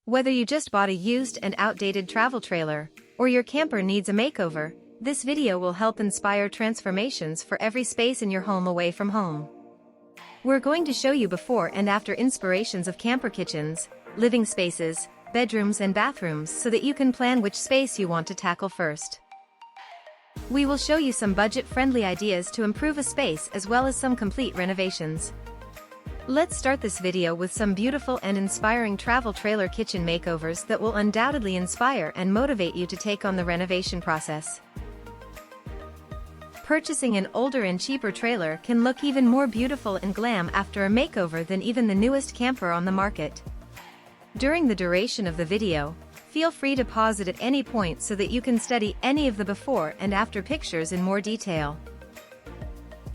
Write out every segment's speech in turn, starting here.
Whether you just bought a used and outdated travel trailer, or your camper needs a makeover, this video will help inspire transformations for every space in your home away from home. We're going to show you before and after inspirations of camper kitchens, living spaces, bedrooms and bathrooms so that you can plan which space you want to tackle first. We will show you some budget-friendly ideas to improve a space as well as some complete renovations. Let's start this video with some beautiful and inspiring travel trailer kitchen makeovers that will undoubtedly inspire and motivate you to take on the renovation process. Purchasing an older and cheaper trailer can look even more beautiful and glam after a makeover than even the newest camper on the market. During the duration of the video, feel free to pause it at any point so that you can study any of the before and after pictures in more detail.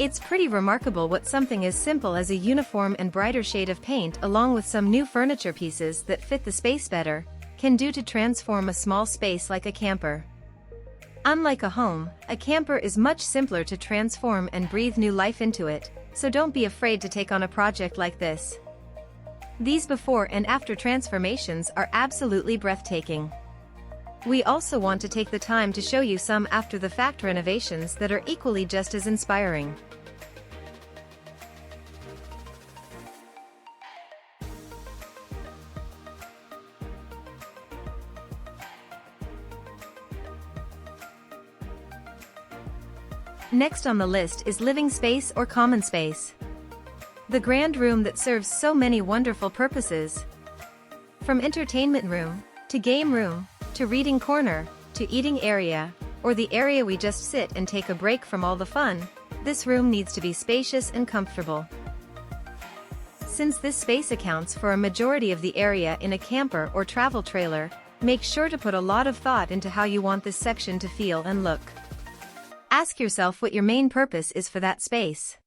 It's pretty remarkable what something as simple as a uniform and brighter shade of paint along with some new furniture pieces that fit the space better, can do to transform a small space like a camper. Unlike a home, a camper is much simpler to transform and breathe new life into it, so don't be afraid to take on a project like this. These before and after transformations are absolutely breathtaking. We also want to take the time to show you some after-the-fact renovations that are equally just as inspiring. Next on the list is living space or common space. The grand room that serves so many wonderful purposes. From entertainment room, to game room, to reading corner, to eating area, or the area we just sit and take a break from all the fun, this room needs to be spacious and comfortable. Since this space accounts for a majority of the area in a camper or travel trailer, make sure to put a lot of thought into how you want this section to feel and look. Ask yourself what your main purpose is for that space.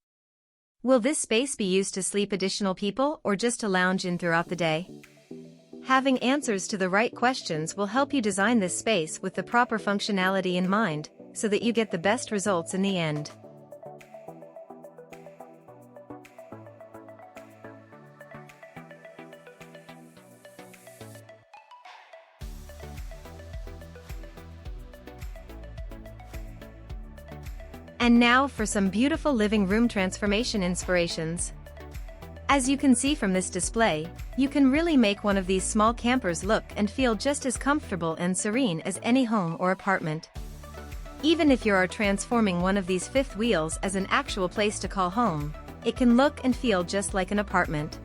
Will this space be used to sleep additional people or just to lounge in throughout the day? Having answers to the right questions will help you design this space with the proper functionality in mind, so that you get the best results in the end. And now for some beautiful living room transformation inspirations. As you can see from this display, you can really make one of these small campers look and feel just as comfortable and serene as any home or apartment. Even if you are transforming one of these fifth wheels as an actual place to call home, it can look and feel just like an apartment.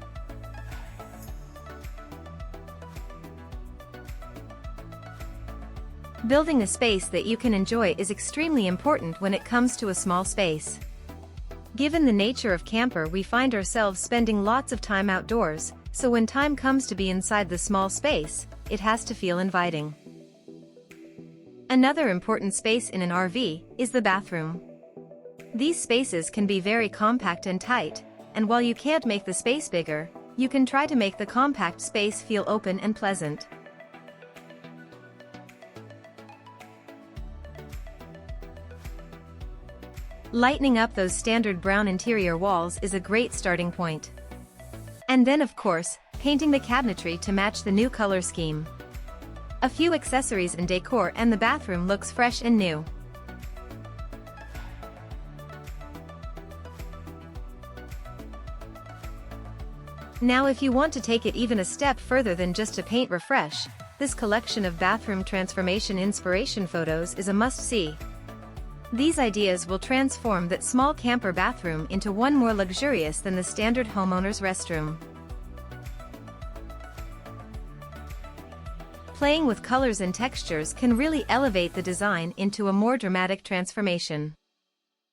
Building a space that you can enjoy is extremely important when it comes to a small space. Given the nature of camper, we find ourselves spending lots of time outdoors, so when time comes to be inside the small space, it has to feel inviting. Another important space in an RV is the bathroom. These spaces can be very compact and tight, and while you can't make the space bigger, you can try to make the compact space feel open and pleasant. Lightening up those standard brown interior walls is a great starting point. And then of course, painting the cabinetry to match the new color scheme. A few accessories and decor and the bathroom looks fresh and new. Now if you want to take it even a step further than just a paint refresh, this collection of bathroom transformation inspiration photos is a must-see. These ideas will transform that small camper bathroom into one more luxurious than the standard homeowner's restroom. Playing with colors and textures can really elevate the design into a more dramatic transformation.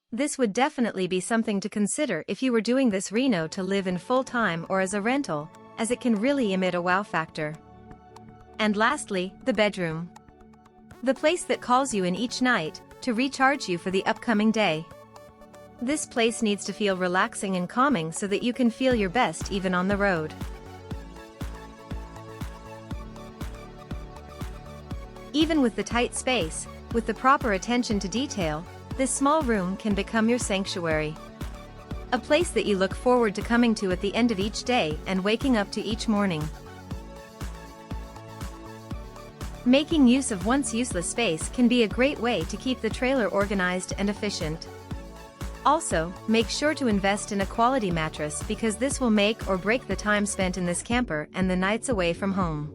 This would definitely be something to consider if you were doing this reno to live in full-time or as a rental, as it can really emit a wow factor. And lastly, the bedroom. The place that calls you in each night, to recharge you for the upcoming day. This place needs to feel relaxing and calming so that you can feel your best even on the road. Even with the tight space, with the proper attention to detail, this small room can become your sanctuary. Even with the tight space, with the proper attention to detail, this small room can become your sanctuary. A place that you look forward to coming to at the end of each day and waking up to each morning. Making use of once useless space can be a great way to keep the trailer organized and efficient. Also, make sure to invest in a quality mattress because this will make or break the time spent in this camper and the nights away from home.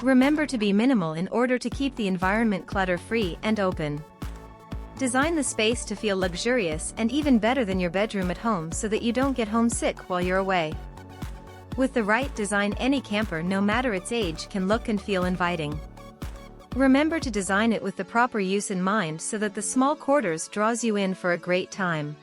Remember to be minimal in order to keep the environment clutter-free and open. Design the space to feel luxurious and even better than your bedroom at home so that you don't get homesick while you're away. With the right design, any camper, no matter its age, can look and feel inviting. Remember to design it with the proper use in mind so that the small quarters draws you in for a great time.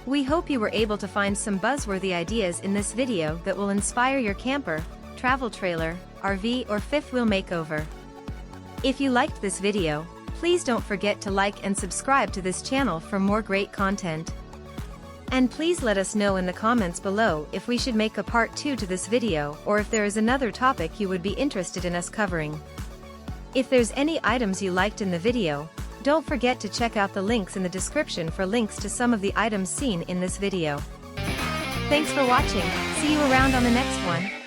We hope you were able to find some buzzworthy ideas in this video that will inspire your camper, travel trailer, RV or fifth wheel makeover. If you liked this video, please don't forget to like and subscribe to this channel for more great content. And please let us know in the comments below if we should make a part 2 to this video or if there is another topic you would be interested in us covering. If there's any items you liked in the video, don't forget to check out the links in the description for links to some of the items seen in this video. Thanks for watching, see you around on the next one.